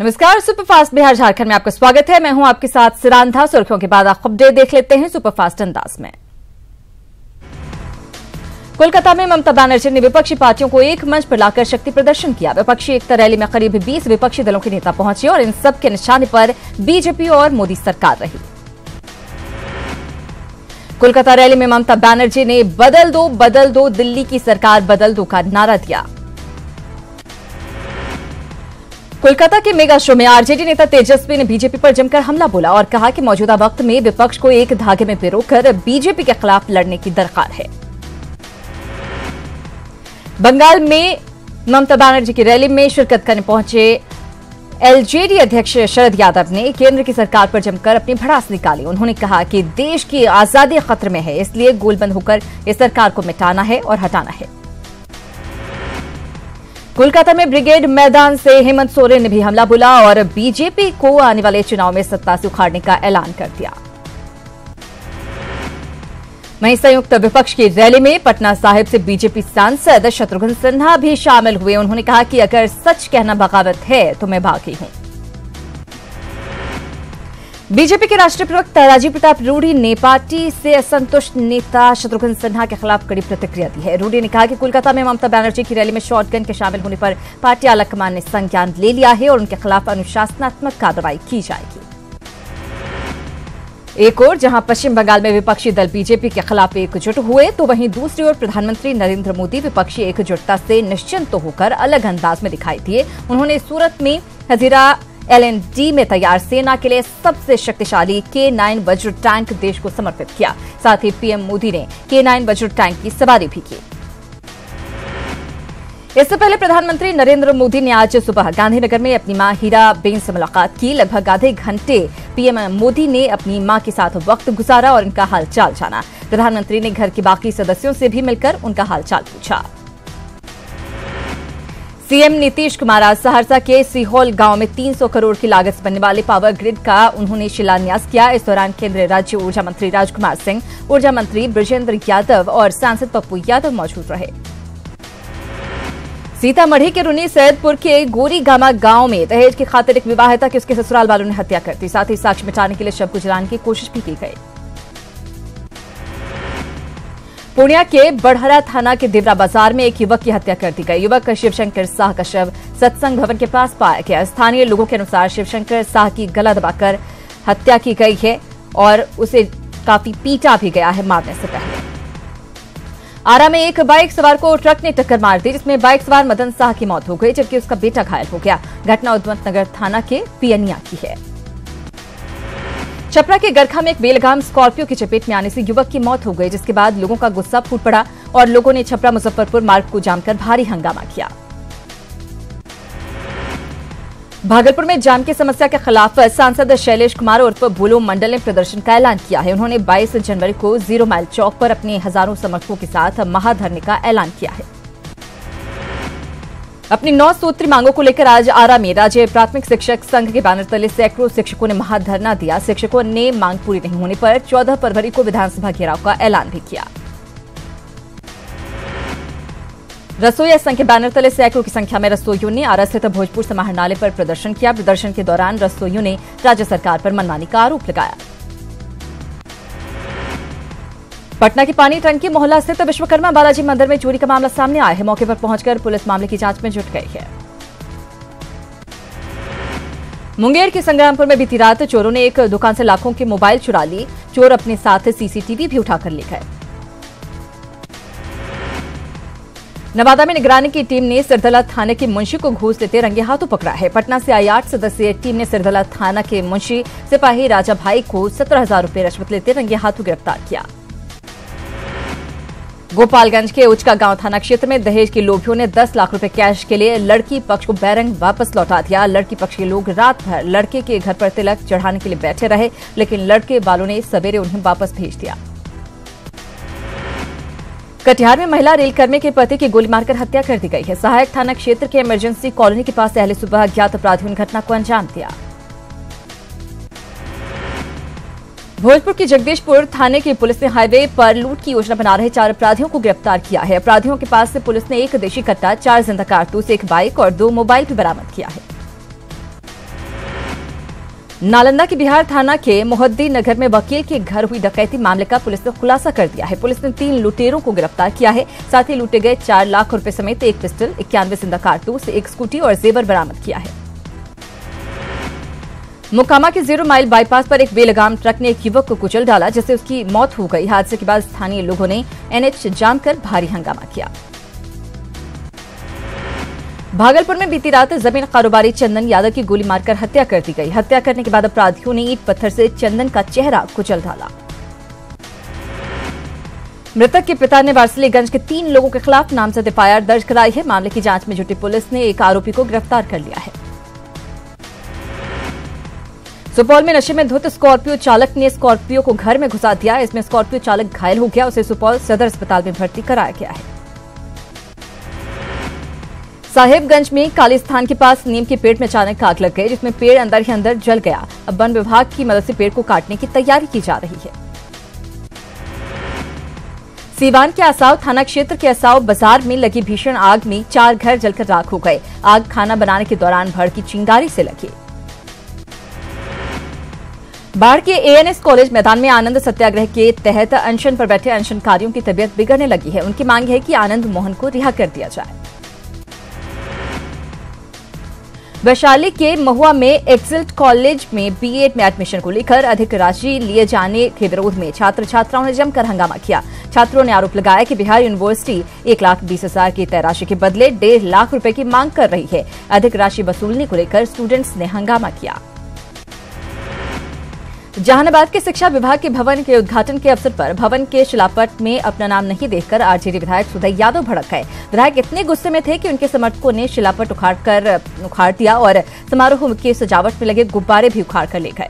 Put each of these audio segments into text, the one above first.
नमस्कार, सुपरफास्ट बिहार झारखंड में आपका स्वागत है। मैं हूं आपके साथ सिरांधा। सुर्खियों के बाद खबरें देख लेते हैं सुपरफास्ट अंदाज में। कोलकाता में ममता बनर्जी ने विपक्षी पार्टियों को एक मंच पर लाकर शक्ति प्रदर्शन किया। विपक्षी एकता रैली में करीब 20 विपक्षी दलों के नेता पहुंचे और इन सब के निशाने पर बीजेपी और मोदी सरकार रही। कोलकाता रैली में ममता बनर्जी ने बदल दो दिल्ली की सरकार बदल दो का नारा दिया। कोलकाता के मेगा शो में आरजेडी नेता तेजस्वी ने बीजेपी पर जमकर हमला बोला और कहा कि मौजूदा वक्त में विपक्ष को एक धागे में पिरोकर बीजेपी के खिलाफ लड़ने की दरकार है। बंगाल में ममता बनर्जी की रैली में शिरकत करने पहुंचे एलजेडी अध्यक्ष शरद यादव ने केंद्र की सरकार पर जमकर अपनी भड़ास निकाली। उन्होंने कहा कि देश की आजादी खतरे में है, इसलिए गोलबंद होकर इस सरकार को मिटाना है और हटाना है। कोलकाता में ब्रिगेड मैदान से हेमंत सोरेन ने भी हमला बोला और बीजेपी को आने वाले चुनाव में सत्ता से उखाड़ने का ऐलान कर दिया। वहीं संयुक्त विपक्ष की रैली में पटना साहिब से बीजेपी सांसद शत्रुघ्न सिन्हा भी शामिल हुए। उन्होंने कहा कि अगर सच कहना बगावत है तो मैं बागी हूं। बीजेपी के राष्ट्रीय प्रवक्ता राजीव प्रताप रूडी ने पार्टी से असंतुष्ट नेता शत्रुघ्न सिन्हा के खिलाफ कड़ी प्रतिक्रिया दी है। रूडी ने कहा कि कोलकाता में ममता बनर्जी की रैली में शॉटगन के शामिल होने पर पार्टी आलाकमान ने संज्ञान ले लिया है और उनके खिलाफ अनुशासनात्मक कार्रवाई की जाएगी। एक ओर जहां पश्चिम बंगाल में विपक्षी दल बीजेपी के खिलाफ एकजुट हुए, तो वहीं दूसरी ओर प्रधानमंत्री नरेंद्र मोदी विपक्षी एकजुटता से निश्चिंत होकर अलग अंदाज में दिखाई दिए। उन्होंने सूरत में हजीरा LND में तैयार सेना के लिए सबसे शक्तिशाली K9 वज्र टैंक देश को समर्पित किया। साथ ही पीएम मोदी ने K9 वज्र टैंक की सवारी भी की। इससे पहले प्रधानमंत्री नरेंद्र मोदी ने आज सुबह गांधीनगर में अपनी मां हीरा बेन से मुलाकात की। लगभग आधे घंटे पीएम मोदी ने अपनी मां के साथ वक्त गुजारा और उनका हालचाल जाना। प्रधानमंत्री ने घर के बाकी सदस्यों से भी मिलकर उनका हालचाल पूछा। सीएम नीतीश कुमार आज सहरसा के सीहोल गांव में 300 करोड़ की लागत से बनने वाले पावर ग्रिड का उन्होंने शिलान्यास किया। इस दौरान केंद्रीय राज्य ऊर्जा मंत्री राजकुमार सिंह, ऊर्जा मंत्री बृजेंद्र यादव और सांसद पप्पू यादव मौजूद रहे। सीतामढ़ी के रुनी सैदपुर के गोरीगामा गांव में दहेज की खातिर एक विवाहिता की उसके ससुराल वालों ने हत्या कर दी। साथ ही साक्ष्य मिटाने के लिए शव को जलाने की कोशिश भी की गई। पूर्णिया के बड़हरा थाना के देवरा बाजार में एक युवक की हत्या कर दी गई। युवक शिवशंकर साह का शव सत्संग भवन के पास पाया गया। स्थानीय लोगों के अनुसार शिवशंकर साह की गला दबाकर हत्या की गई है और उसे काफी पीटा भी गया है मारने से पहले। आरा में एक बाइक सवार को ट्रक ने टक्कर मार दी, जिसमें बाइक सवार मदन साह की मौत हो गई जबकि उसका बेटा घायल हो गया। घटना उद्वंत नगर थाना के पियनिया की है। छपरा के गरखा में एक बेलगाम स्कॉर्पियो की चपेट में आने से युवक की मौत हो गई, जिसके बाद लोगों का गुस्सा फूट पड़ा और लोगों ने छपरा मुजफ्फरपुर मार्ग को जाम कर भारी हंगामा किया। भागलपुर में जाम की समस्या के खिलाफ सांसद शैलेश कुमार उर्फ भोलो मंडल ने प्रदर्शन का ऐलान किया है। उन्होंने 22 जनवरी को 0 माइल चौक पर अपने हजारों समर्थकों के साथ महाधरने का ऐलान किया है। अपनी 9 सूत्री मांगों को लेकर आज आरा में राज्य प्राथमिक शिक्षक संघ के बैनर तले सैकड़ों शिक्षकों ने महाधरना दिया। शिक्षकों ने मांग पूरी नहीं होने पर 14 फरवरी को विधानसभा घेराव का ऐलान भी किया। रसोइया संघ के बैनर तले सैकड़ों की संख्या में रसोइयों ने आरा स्थित भोजपुर समाहरणालय पर प्रदर्शन किया। प्रदर्शन के दौरान रसोइयों ने राज्य सरकार पर मनमानी का आरोप लगाया। पटना की पानी टंकी मोहल्ला स्थित विश्वकर्मा बालाजी मंदिर में चोरी का मामला सामने आया है। मौके पर पहुंचकर पुलिस मामले की जांच में जुट गई है। मुंगेर के संग्रामपुर में बीती रात चोरों ने एक दुकान से लाखों के मोबाइल चुरा ली। चोर अपने साथ सीसीटीवी भी उठाकर ले गए। नवादा में निगरानी की टीम ने सिरदला थाने के मुंशी को घूस लेते रंगे हाथों पकड़ा है। पटना से आई 8 सदस्यीय टीम ने सिरदला थाना के मुंशी सिपाही राजा भाई को 17,000 रुपए रिश्वत लेते रंगे हाथों गिरफ्तार किया। गोपालगंज के उचका गांव थाना क्षेत्र में दहेज के लोभियों ने 10 लाख रुपए कैश के लिए लड़की पक्ष को बैरंग वापस लौटा दिया। लड़की पक्ष के लोग रात भर लड़के के घर पर तिलक चढ़ाने के लिए बैठे रहे, लेकिन लड़के वालों ने सवेरे उन्हें वापस भेज दिया। कटिहार में महिला रेलकर्मी के पति की गोली मारकर हत्या कर दी गई है। सहायक थाना क्षेत्र के इमरजेंसी कॉलोनी के पास पहले सुबह अज्ञात अपराधियों ने घटना को अंजाम दिया। भोजपुर की जगदीशपुर थाने की पुलिस ने हाईवे पर लूट की योजना बना रहे 4 अपराधियों को गिरफ्तार किया है। अपराधियों के पास से पुलिस ने एक देशी कट्टा, 4 जिंदा कारतूस, एक बाइक और 2 मोबाइल भी बरामद किया है। नालंदा के बिहार थाना के मोहद्दी नगर में वकील के घर हुई डकैती मामले का पुलिस ने खुलासा कर दिया है। पुलिस ने 3 लुटेरों को गिरफ्तार किया है। साथ ही लूटे गए 4 लाख रुपए समेत एक पिस्टल, 91 जिंदा कारतूस, एक स्कूटी और जेवर बरामद किया है। मोकामा के 0 माइल बाईपास पर एक बेलगाम ट्रक ने एक युवक को कुचल डाला, जिससे उसकी मौत हो गई। हादसे के बाद स्थानीय लोगों ने एनएच जाम कर भारी हंगामा किया। भागलपुर में बीती रात जमीन कारोबारी चंदन यादव की गोली मारकर हत्या कर दी गई। हत्या करने के बाद अपराधियों ने ईंट पत्थर से चंदन का चेहरा कुचल डाला। मृतक के पिता ने वारसलीगंज के 3 लोगों के खिलाफ नामजद एफआईआर दर्ज कराई है। मामले की जांच में जुटी पुलिस ने एक आरोपी को गिरफ्तार कर लिया है। सुपौल में नशे में धुत स्कॉर्पियो चालक ने स्कॉर्पियो को घर में घुसा दिया। इसमें स्कॉर्पियो चालक घायल हो गया। उसे सुपौल सदर अस्पताल में भर्ती कराया गया है। साहेबगंज में कालीस्थान के पास नीम के पेड़ में अचानक आग लग गई, जिसमें पेड़ अंदर ही अंदर जल गया। अब वन विभाग की मदद से पेड़ को काटने की तैयारी की जा रही है। सीवान के असाव थाना क्षेत्र के असाव बाजार में लगी भीषण आग में 4 घर जलकर राख हो गए। आग खाना बनाने के दौरान भड़की चिंगारी से लगी। बाढ़ के एएनएस कॉलेज मैदान में आनंद सत्याग्रह के तहत अनशन पर बैठे अनशनकारियों की तबीयत बिगड़ने लगी है। उनकी मांग है कि आनंद मोहन को रिहा कर दिया जाए। वैशाली के महुआ में एक्सिल्ट कॉलेज में बीएड में एडमिशन को लेकर अधिक राशि लिए जाने के विरोध में छात्र छात्राओं ने जमकर हंगामा किया। छात्रों ने आरोप लगाया कि बिहार यूनिवर्सिटी 1,20,000 की तय राशि के बदले 1.5 लाख रुपए की मांग कर रही है। अधिक राशि वसूलने को लेकर स्टूडेंट्स ने हंगामा किया। जहानाबाद के शिक्षा विभाग के भवन के उद्घाटन के अवसर पर भवन के शिलापट में अपना नाम नहीं देखकर आरजेडी विधायक सुदय यादव भड़क गए। विधायक इतने गुस्से में थे कि उनके समर्थकों ने शिलापट उखाड़ दिया और समारोह की सजावट में लगे गुब्बारे भी उखाड़ कर ले गए।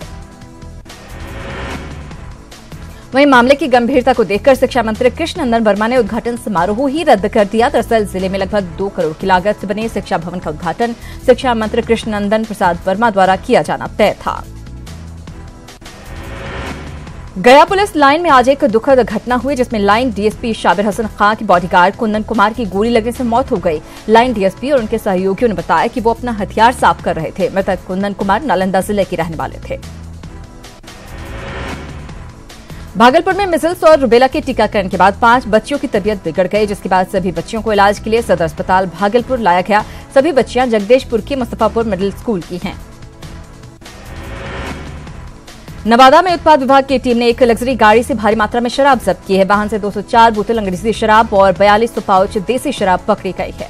वहीं मामले की गंभीरता को देखकर शिक्षा मंत्री कृष्णनंदन वर्मा ने उद्घाटन समारोह ही रद्द कर दिया। दरअसल जिले में लगभग 2 करोड़ की लागत से बने शिक्षा भवन का उद्घाटन शिक्षा मंत्री कृष्णनंदन प्रसाद वर्मा द्वारा किया जाना तय था। गया पुलिस लाइन में आज एक दुखद घटना हुई, जिसमें लाइन डीएसपी शाबिर हसन खां की बॉडीगार्ड कुंदन कुमार की गोली लगने से मौत हो गई। लाइन डीएसपी और उनके सहयोगियों ने बताया कि वो अपना हथियार साफ कर रहे थे। मृतक कुंदन कुमार नालंदा जिले के रहने वाले थे। भागलपुर में मिजल्स और रुबेला के टीकाकरण के बाद 5 बच्चियों की तबीयत बिगड़ गई, जिसके बाद सभी बच्चियों को इलाज के लिए सदर अस्पताल भागलपुर लाया गया। सभी बच्चियां जगदीशपुर के मुस्तफापुर मिडिल स्कूल की हैं। नवादा में उत्पाद विभाग की टीम ने एक लग्जरी गाड़ी से भारी मात्रा में शराब जब्त की है। वाहन से 204 बोतल अंग्रेजी शराब और 4200 पाउच देसी शराब पकड़ी गई है।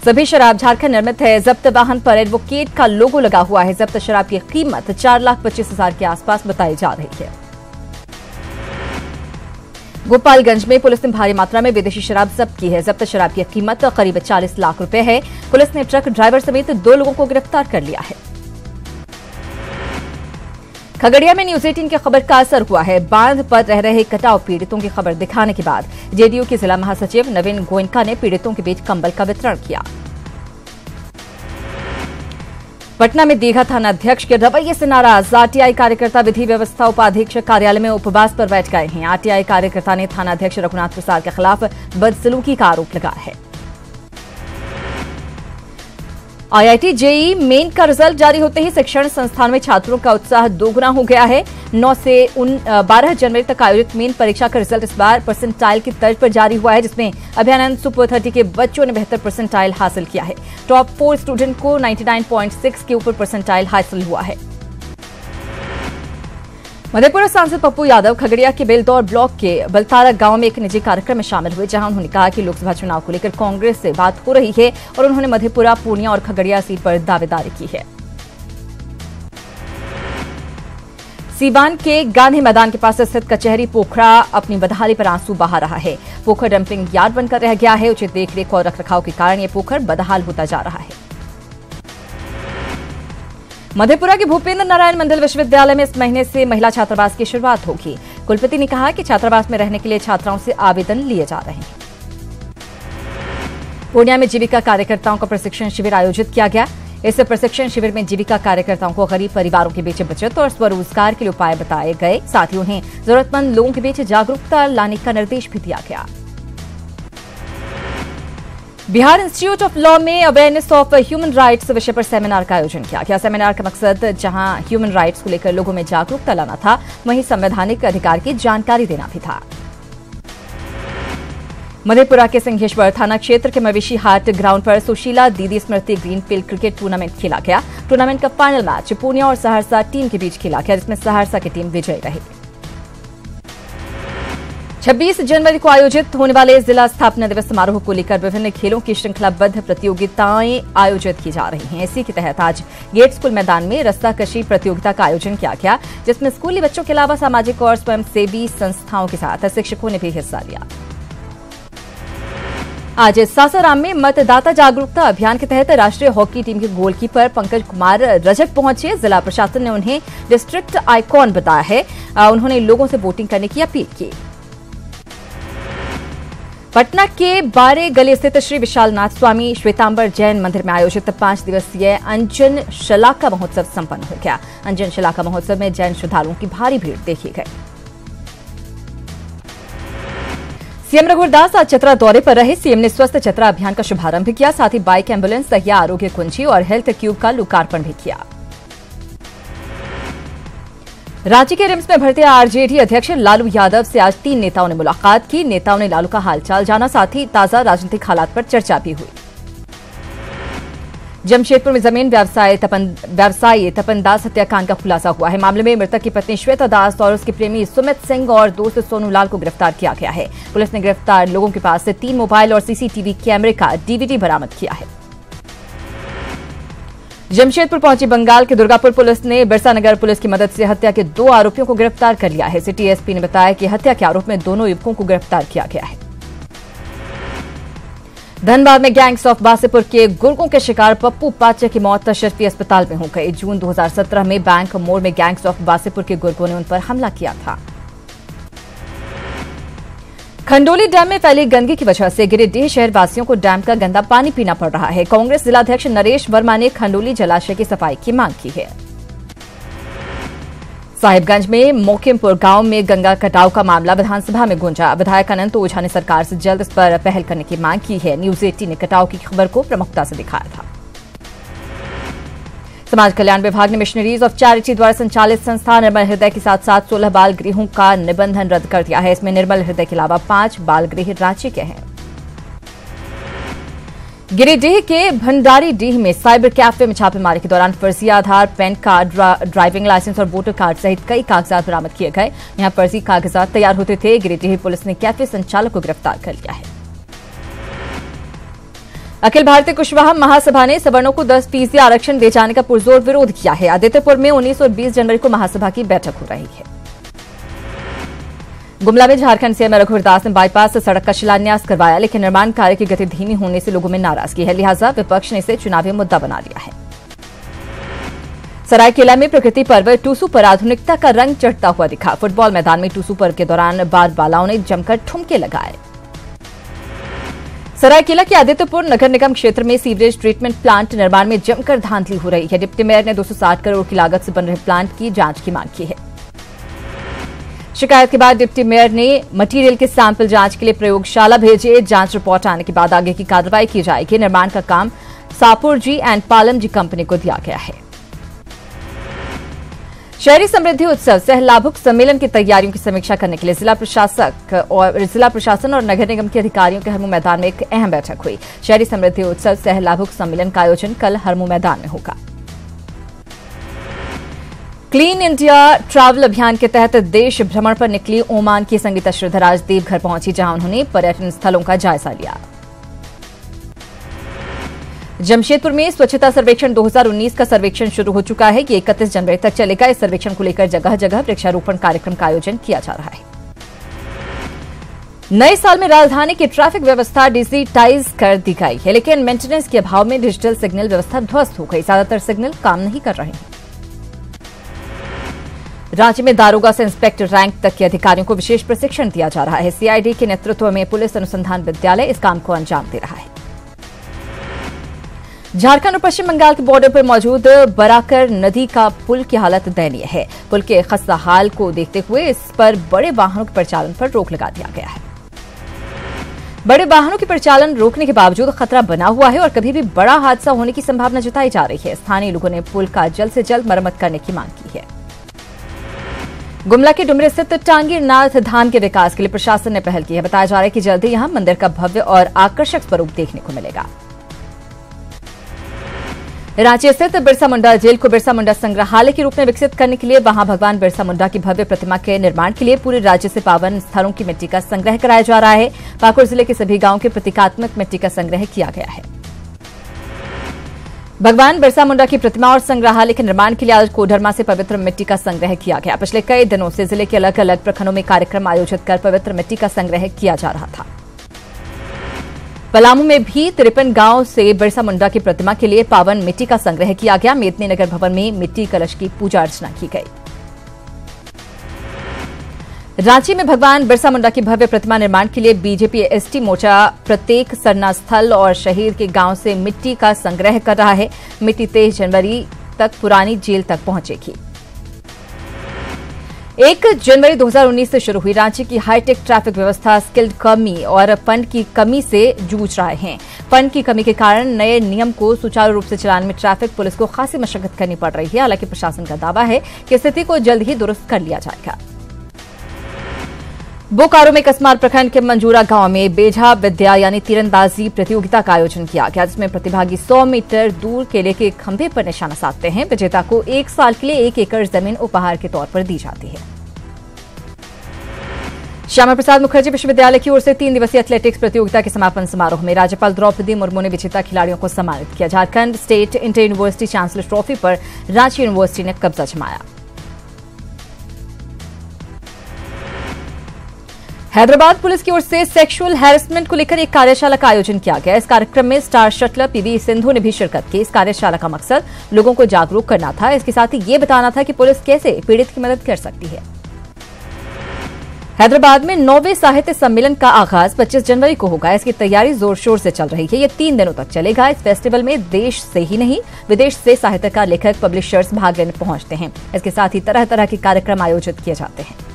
सभी शराब झारखंड निर्मित है। जब्त वाहन पर एडवोकेट का लोगो लगा हुआ है। जब्त शराब की कीमत 4,25,000 के आसपास बताई जा रही है। गोपालगंज में पुलिस ने भारी मात्रा में विदेशी शराब जब्त की है। जब्त शराब की कीमत करीब 40 लाख रुपए है। पुलिस ने ट्रक ड्राइवर समेत 2 लोगों को गिरफ्तार कर लिया है। खगड़िया में न्यूज 18 की खबर का असर हुआ है। बांध पर रह रहे कटाव पीड़ितों की खबर दिखाने के बाद जेडीयू के जिला महासचिव नवीन गोयनका ने पीड़ितों के बीच कंबल का वितरण किया। पटना में दीघा थाना अध्यक्ष के रवैये से नाराज आरटीआई कार्यकर्ता विधि व्यवस्था उपाधीक्षक कार्यालय में उपवास पर बैठ गए हैं। आरटीआई कार्यकर्ता ने थाना अध्यक्ष रघुनाथ प्रसाद के खिलाफ बदसलूकी का आरोप लगाया है। आईआईटी जेईई मेन का रिजल्ट जारी होते ही शिक्षण संस्थान में छात्रों का उत्साह दोगुना हो गया है। 9 से 12 जनवरी तक आयोजित मेन परीक्षा का रिजल्ट इस बार परसेंटाइल की तर्ज पर जारी हुआ है, जिसमें अभ्यानंद सुपर 30 के बच्चों ने बेहतर परसेंटाइल हासिल किया है। टॉप 4 स्टूडेंट को 99.6 के ऊपर परसेंटाइल हासिल हुआ है। मधेपुरा सांसद पप्पू यादव खगड़िया के बेलदौर ब्लॉक के बलतारा गांव में एक निजी कार्यक्रम में शामिल हुए, जहां उन्होंने कहा कि लोकसभा चुनाव को लेकर कांग्रेस से बात हो रही है और उन्होंने मधेपुरा, पूर्णिया और खगड़िया सीट पर दावेदारी की है। सीवान के गांधी मैदान के पास स्थित कचहरी पोखरा अपनी बदहाली पर आंसू बहा रहा है। पोखर डंपिंग यार्ड बनकर रह गया है। उचित देखरेख और रखरखाव के कारण यह पोखर बदहाल होता जा रहा है। मधेपुरा के भूपेंद्र नारायण मंडल विश्वविद्यालय में इस महीने से महिला छात्रावास की शुरुआत होगी। कुलपति ने कहा कि छात्रावास में रहने के लिए छात्राओं से आवेदन लिए जा रहे हैं। पूर्णिया में जीविका कार्यकर्ताओं का प्रशिक्षण शिविर आयोजित किया गया। इस प्रशिक्षण शिविर में जीविका कार्यकर्ताओं को गरीब परिवारों के बीच बचत और स्वरोजगार के लिए उपाय बताए गए। साथ ही उन्हें जरूरतमंद लोगों के बीच जागरूकता लाने का निर्देश भी दिया गया। बिहार इंस्टीट्यूट ऑफ लॉ में अवेयरनेस ऑफ ह्यूमन राइट्स विषय पर सेमिनार का आयोजन किया गया। सेमिनार का मकसद जहां ह्यूमन राइट्स को लेकर लोगों में जागरूकता लाना था, वहीं संवैधानिक अधिकार की जानकारी देना भी था। मधेपुरा के सिंहेश्वर थाना क्षेत्र के मवेशी हाट ग्राउंड पर सुशीला दीदी स्मृति ग्रीनफील्ड क्रिकेट टूर्नामेंट खेला गया। टूर्नामेंट का फाइनल मैच पूर्णिया और सहरसा टीम के बीच खेला गया, जिसमें सहरसा की टीम विजयी रही। 26 जनवरी को आयोजित होने वाले जिला स्थापना दिवस समारोह को लेकर विभिन्न खेलों की श्रृंखलाबद्ध प्रतियोगिताएं आयोजित की जा रही हैं। इसी के तहत आज गेट स्कूल मैदान में रस्साकशी प्रतियोगिता का आयोजन किया गया, जिसमें स्कूली बच्चों के अलावा सामाजिक और स्वयंसेवी संस्थाओं के साथ शिक्षकों ने भी हिस्सा लिया। आज सासाराम में मतदाता जागरूकता अभियान के तहत राष्ट्रीय हॉकी टीम के गोलकीपर पंकज कुमार रजक पहुंचे। जिला प्रशासन ने उन्हें डिस्ट्रिक्ट आइकॉन बताया है। उन्होंने लोगों से वोटिंग करने की अपील की। पटना के बारे गली स्थित श्री विशालनाथ स्वामी श्वेतांबर जैन मंदिर में आयोजित 5 दिवसीय अंजन शलाका महोत्सव संपन्न हो गया। अंजन शलाका महोत्सव में जैन श्रद्धालुओं की भारी भीड़ देखी गई। सीएम रघुवर दास आज चतरा दौरे पर रहे। सीएम ने स्वस्थ चतरा अभियान का शुभारंभ किया, साथ ही बाइक एम्बुलेंस, सहिया आरोग्य कुंजी और हेल्थ क्यूब का लोकार्पण भी किया। रांची के रिम्स में भर्ती आरजेडी अध्यक्ष लालू यादव से आज 3 नेताओं ने मुलाकात की। नेताओं ने लालू का हालचाल जाना, साथ ही ताजा राजनीतिक हालात पर चर्चा भी हुई। जमशेदपुर में जमीन व्यवसायी तपन दास हत्याकांड का खुलासा हुआ है। मामले में मृतक की पत्नी श्वेता दास और उसके प्रेमी सुमित सिंह और दोस्त सोनू लाल को गिरफ्तार किया गया है। पुलिस ने गिरफ्तार लोगों के पास से 3 मोबाइल और सीसीटीवी कैमरे का डीवीडी बरामद किया है। जमशेदपुर पहुंची बंगाल के दुर्गापुर पुलिस ने बिरसानगर पुलिस की मदद से हत्या के 2 आरोपियों को गिरफ्तार कर लिया है। सिटी एसपी ने बताया कि हत्या के आरोप में दोनों युवकों को गिरफ्तार किया गया है। धनबाद में गैंग्स ऑफ बासीपुर के गुर्गों के शिकार पप्पू पाचे की मौत शर्फी अस्पताल में हो गई। जून 2017 में बैंक मोड़ में गैंग्स ऑफ बासीपुर के गुर्गों ने उन पर हमला किया था। खंडोली डैम में फैली गंदगी की वजह से गिरिडीह शहर वासियों को डैम का गंदा पानी पीना पड़ रहा है। कांग्रेस जिलाध्यक्ष नरेश वर्मा ने खंडोली जलाशय की सफाई की मांग की है। साहिबगंज में मोकिमपुर गांव में गंगा कटाव का मामला विधानसभा में गूंजा। विधायक अनंत ओझा ने सरकार से जल्द इस पर पहल करने की मांग की है। न्यूज 18 ने कटाव की खबर को प्रमुखता से दिखाया था। समाज कल्याण विभाग ने मिशनरीज ऑफ चैरिटी द्वारा संचालित संस्था निर्मल हृदय के साथ साथ 16 बाल गृहों का निबंधन रद्द कर दिया है। इसमें निर्मल हृदय के अलावा 5 बाल गृह रांची के हैं। गिरिडीह के भंडारीडीह में साइबर कैफे में छापेमारी के दौरान फर्जी आधार, पैन कार्ड, ड्राइविंग लाइसेंस और वोटर कार्ड सहित कई कागजात बरामद किए गए। यहां फर्जी कागजात तैयार होते थे। गिरिडीह पुलिस ने कैफे संचालक को गिरफ्तार कर लिया है। अखिल भारतीय कुशवाहा महासभा ने सवर्णों को 10% आरक्षण दिए जाने का पुरजोर विरोध किया है। आदित्यपुर में 19 और 20 जनवरी को महासभा की बैठक हो रही है। गुमला में झारखंड सीएम रघुवर दास ने बाईपास से सड़क का शिलान्यास करवाया, लेकिन निर्माण कार्य की गति धीमी होने से लोगों में नाराजगी है। लिहाजा विपक्ष ने इसे चुनावी मुद्दा बना लिया है। सरायकेला में प्रकृति पर्व टूसू पर आधुनिकता का रंग चढ़ता हुआ दिखा। फुटबॉल मैदान में टूसू पर्व के दौरान बारबालाओं ने जमकर ठुमके लगाए। सरायकेला के आदित्यपुर नगर निगम क्षेत्र में सीवरेज ट्रीटमेंट प्लांट निर्माण में जमकर धांधली हो रही है। डिप्टी मेयर ने 260 करोड़ की लागत से बन रहे प्लांट की जांच की मांग की है। शिकायत के बाद डिप्टी मेयर ने मटेरियल के सैंपल जांच के लिए प्रयोगशाला भेजे। जांच रिपोर्ट आने के बाद आगे की कार्रवाई की जाएगी। निर्माण का काम सापुर जी एंड पालम जी कंपनी को दिया गया है। शहरी समृद्धि उत्सव सह लाभुक सम्मेलन की तैयारियों की समीक्षा करने के लिए जिला प्रशासन और नगर निगम के अधिकारियों के हरमू मैदान में एक अहम बैठक हुई। शहरी समृद्धि उत्सव सह लाभुक सम्मेलन का आयोजन कल हरमू मैदान में होगा। क्लीन इंडिया ट्रैवल अभियान के तहत देश भ्रमण पर निकली ओमान की संगीता श्रीधर आज देवघर पहुंची, जहां उन्होंने पर्यटन स्थलों का जायजा लिया। जमशेदपुर में स्वच्छता सर्वेक्षण 2019 का सर्वेक्षण शुरू हो चुका है। ये 31 जनवरी तक चलेगा। इस सर्वेक्षण को लेकर जगह जगह वृक्षारोपण कार्यक्रम का आयोजन किया जा रहा है। नए साल में राजधानी की ट्रैफिक व्यवस्था डिजिटाइज कर दी गई है, लेकिन मेंटेनेंस के अभाव में डिजिटल सिग्नल व्यवस्था ध्वस्त हो गई। ज्यादातर सिग्नल काम नहीं कर रहे हैं। रांची में दारोगा से इंस्पेक्टर रैंक तक के अधिकारियों को विशेष प्रशिक्षण दिया जा रहा है। सीआईडी के नेतृत्व में पुलिस अनुसंधान विद्यालय इस काम को अंजाम दे रहा है। झारखंड और पश्चिम बंगाल के बॉर्डर पर मौजूद बराकर नदी का पुल की हालत दयनीय है। पुल के खस्ता हाल को देखते हुए इस पर बड़े वाहनों के परिचालन पर रोक लगा दिया गया है। बड़े वाहनों के परिचालन रोकने के बावजूद खतरा बना हुआ है और कभी भी बड़ा हादसा होने की संभावना जताई जा रही है। स्थानीय लोगों ने पुल का जल्द से जल्द मरम्मत करने की मांग की है। गुमला के डुमरे स्थित टांगीरनाथ धाम के विकास के लिए प्रशासन ने पहल की है। बताया जा रहा है कि जल्द ही यहां मंदिर का भव्य और आकर्षक स्वरूप देखने को मिलेगा। रांची स्थित बिरसा मुंडा जेल को बिरसा मुंडा संग्रहालय के रूप में विकसित करने के लिए वहां भगवान बिरसा मुंडा की भव्य प्रतिमा के निर्माण के लिए पूरे राज्य से पावन स्थलों की मिट्टी का संग्रह कराया जा रहा है। पाकुड़ जिले के सभी गांवों के प्रतीकात्मक मिट्टी का संग्रह किया गया है। भगवान बिरसा मुंडा की प्रतिमा और संग्रहालय के निर्माण के लिए आज कोडरमा से पवित्र मिट्टी का संग्रह किया गया। पिछले कई दिनों से जिले के अलग अलग प्रखंडों में कार्यक्रम आयोजित कर पवित्र मिट्टी का संग्रह किया जा रहा था। पलामू में भी 53 गांव से बिरसा मुंडा की प्रतिमा के लिए पावन मिट्टी का संग्रह किया गया। मेदनी नगर भवन में मिट्टी कलश की पूजा अर्चना की गई। रांची में भगवान बिरसा मुंडा की भव्य प्रतिमा निर्माण के लिए बीजेपी एसटी मोर्चा प्रत्येक सरना स्थल और शहीद के गांव से मिट्टी का संग्रह कर रहा है। मिट्टी 23 जनवरी तक पुरानी जेल तक पहुंचेगी। 1 जनवरी 2019 से शुरू हुई रांची की हाईटेक ट्रैफिक व्यवस्था स्किल्ड कर्मी और फंड की कमी से जूझ रहे हैं। फंड की कमी के कारण नए नियम को सुचारू रूप से चलाने में ट्रैफिक पुलिस को खासी मशक्कत करनी पड़ रही है। हालांकि प्रशासन का दावा है कि स्थिति को जल्द ही दुरुस्त कर लिया जाएगा। बोकारो में कसमार प्रखंड के मंजूरा गांव में बेझा विद्या यानी तीरंदाजी प्रतियोगिता का आयोजन किया गया, जिसमें प्रतिभागी 100 मीटर दूर केले के खंभे पर निशाना साधते हैं। विजेता को 1 साल के लिए 1 एकड़ जमीन उपहार के तौर पर दी जाती है। श्यामा प्रसाद मुखर्जी विश्वविद्यालय की ओर से 3 दिवसीय एथलेटिक्स प्रतियोगिता के समापन समारोह में राज्यपाल द्रौपदी मुर्मू ने विजेता खिलाड़ियों को सम्मानित किया। Jharkhand state inter university chancellor trophy पर रांची यूनिवर्सिटी ने कब्जा जमाया। हैदराबाद पुलिस की ओर से सेक्सुअल हैरेसमेंट को लेकर एक कार्यशाला का आयोजन किया गया। इस कार्यक्रम में स्टार शटलर पीवी सिंधु ने भी शिरकत की। इस कार्यशाला का मकसद लोगों को जागरूक करना था। इसके साथ ही ये बताना था कि पुलिस कैसे पीड़ित की मदद कर सकती है। हैदराबाद में 9वें साहित्य सम्मेलन का आगाज 25 जनवरी को होगा। इसकी तैयारी जोर शोर से चल रही है। ये 3 दिनों तक चलेगा। इस फेस्टिवल में देश से ही नहीं विदेश से साहित्यकार, लेखक, पब्लिशर्स भाग लेने पहुंचते हैं। इसके साथ ही तरह तरह के कार्यक्रम आयोजित किए जाते हैं।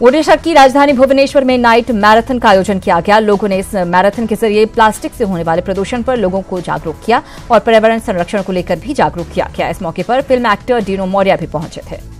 ओडिशा की राजधानी भुवनेश्वर में नाइट मैराथन का आयोजन किया गया। लोगों ने इस मैराथन के जरिए प्लास्टिक से होने वाले प्रदूषण पर लोगों को जागरूक किया और पर्यावरण संरक्षण को लेकर भी जागरूक किया गया। इस मौके पर फिल्म एक्टर डीनो मौर्या भी पहुंचे थे।